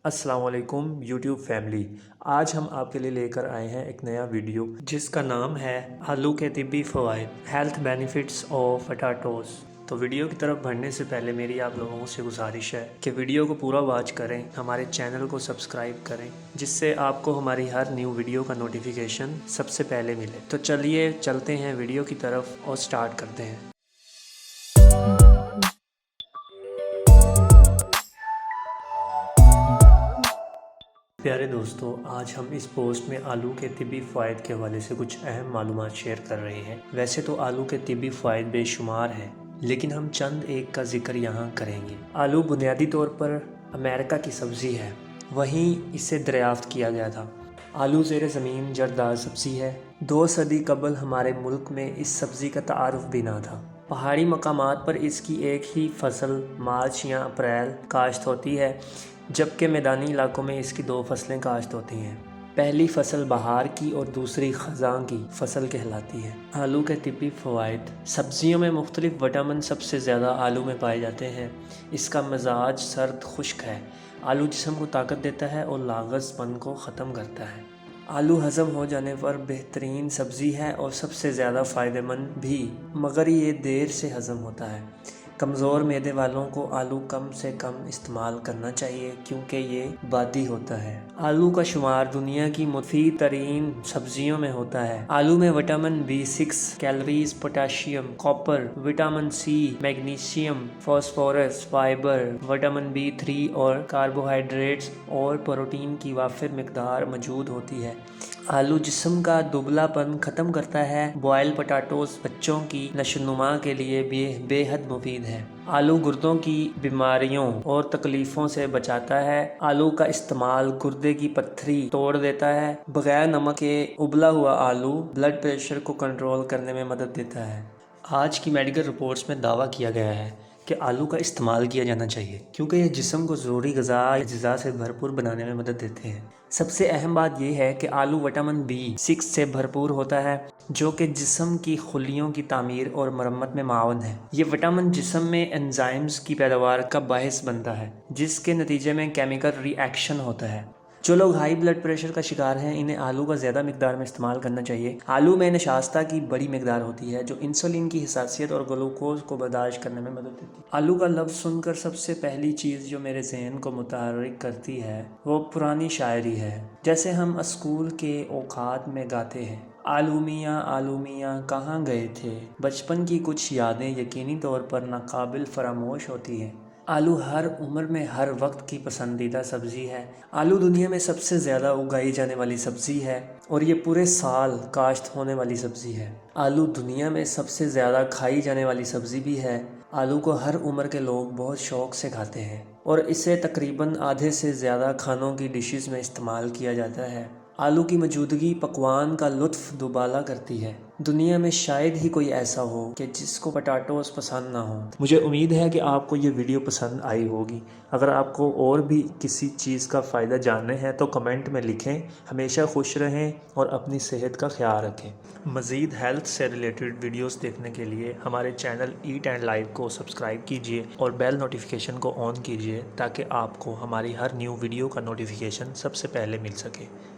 अस्सलाम वालेकुम YouTube family. आज हम आपके लिए लेकर आए हैं एक नया वीडियो जिसका नाम है आलू के तिब्बी फ़वाइद, हेल्थ बेनिफिट्स ऑफ पटाटोज़। तो वीडियो की तरफ बढ़ने से पहले मेरी आप लोगों से गुजारिश है कि वीडियो को पूरा वॉच करें, हमारे चैनल को सब्सक्राइब करें, जिससे आपको हमारी हर न्यू वीडियो का नोटिफिकेशन सबसे पहले मिले। तो चलिए चलते हैं वीडियो की तरफ और स्टार्ट करते हैं। प्यारे दोस्तों, आज हम इस पोस्ट में आलू के तिब्बी फ़वाइद के हवाले से कुछ अहम मालूमात शेयर कर रहे हैं। वैसे तो आलू के तिब्बी फ़वाइद बेशुमार हैं, लेकिन हम चंद एक का जिक्र यहाँ करेंगे। आलू बुनियादी तौर पर अमेरिका की सब्ज़ी है, वहीं इसे दरियाफ्त किया गया था। आलू ज़ेर ज़मीन जड़दार सब्ज़ी है। 2 सदी कबल हमारे मुल्क में इस सब्ज़ी का तारुफ भी ना था। पहाड़ी मकामात पर इसकी एक ही फसल मार्च या अप्रैल काश्त होती है, जबकि मैदानी इलाकों में इसकी 2 फसलें काश्त होती हैं। पहली फसल बहार की और दूसरी ख़ज़ां की फसल कहलाती है। आलू के तिब्बी फ़वाइद। सब्ज़ियों में मुख्तलिफ़ विटामिन सबसे ज़्यादा आलू में पाए जाते हैं। इसका मिजाज सर्द खुश्क है। आलू जिस्म को ताकत देता है और लागसपन को ख़त्म करता है। आलू हज़म हो जाने पर बेहतरीन सब्ज़ी है और सबसे ज़्यादा फ़ायदेमंद भी, मगर ये देर से हज़म होता है। कमज़ोर मैदे वालों को आलू कम से कम इस्तेमाल करना चाहिए, क्योंकि ये बादी होता है। आलू का शुमार दुनिया की मुफीद तरीन सब्जियों में होता है। आलू में vitamin B6, calories, potassium, copper, vitamin C, magnesium, phosphorus, fibre, vitamin B3 और कार्बोहाइड्रेट्स और प्रोटीन की वाफिर मिकदार मौजूद होती है। आलू जिस्म का दुबलापन ख़त्म करता है। बॉयल पोटैटोज़ बच्चों की नशोनुमा के लिए भी बेहद मुफीद है। आलू गुर्दों की बीमारियों और तकलीफ़ों से बचाता है। आलू का इस्तेमाल गुर्दे की पत्थरी तोड़ देता है। बगैर नमक के उबला हुआ आलू ब्लड प्रेशर को कंट्रोल करने में मदद देता है। आज की मेडिकल रिपोर्ट्स में दावा किया गया है कि आलू का इस्तेमाल किया जाना चाहिए, क्योंकि ये जिस्म को ज़रूरी ग़िज़ा अज्जा से भरपूर बनाने में मदद देते हैं। सबसे अहम बात यह है कि आलू विटामिन B6 से भरपूर होता है, जो कि जिस्म की खुलियों की तामीर और मरम्मत में मावन है। ये विटामिन जिस्म में एंजाइम्स की पैदावार का बाहिस बनता है, जिसके नतीजे में केमिकल रिएक्शन होता है। जो लोग हाई ब्लड प्रेशर का शिकार हैं, इन्हें आलू का ज़्यादा मिकदार में इस्तेमाल करना चाहिए। आलू में नशास्ता की बड़ी मिकदार होती है, जो इंसुलिन की हसासियत और ग्लूकोज को बर्दाश्त करने में मदद देती है। आलू का लफ्ज़ सुनकर सबसे पहली चीज़ जो मेरे जहन को मुतहर्रिक करती है वो पुरानी शायरी है, जैसे हम स्कूल के औकात में गाते हैं, आलू मियाँ कहाँ गए थे। बचपन की कुछ यादें यकीनी तौर पर नाकाबिल फरामोश होती हैं। आलू हर उम्र में हर वक्त की पसंदीदा सब्ज़ी है। आलू दुनिया में सबसे ज़्यादा उगाई जाने वाली सब्ज़ी है और ये पूरे साल काश्त होने वाली सब्ज़ी है। आलू दुनिया में सबसे ज़्यादा खाई जाने वाली सब्ज़ी भी है। आलू को हर उम्र के लोग बहुत शौक़ से खाते हैं और इसे तकरीबन आधे से ज़्यादा खानों की डिशेस में इस्तेमाल किया जाता है। आलू की मौजूदगी पकवान का लुत्फ़ दुबाला करती है। दुनिया में शायद ही कोई ऐसा हो कि जिसको पोटैटोज़ पसंद ना हो। मुझे उम्मीद है कि आपको ये वीडियो पसंद आई होगी। अगर आपको और भी किसी चीज़ का फ़ायदा जानने हैं तो कमेंट में लिखें। हमेशा खुश रहें और अपनी सेहत का ख्याल रखें। मज़ीद हेल्थ से रिलेटेड वीडियोस देखने के लिए हमारे चैनल ईट एंड लाइव को सब्सक्राइब कीजिए और बेल नोटिफिकेशन को ऑन कीजिए, ताकि आपको हमारी हर न्यू वीडियो का नोटिफिकेशन सबसे पहले मिल सके।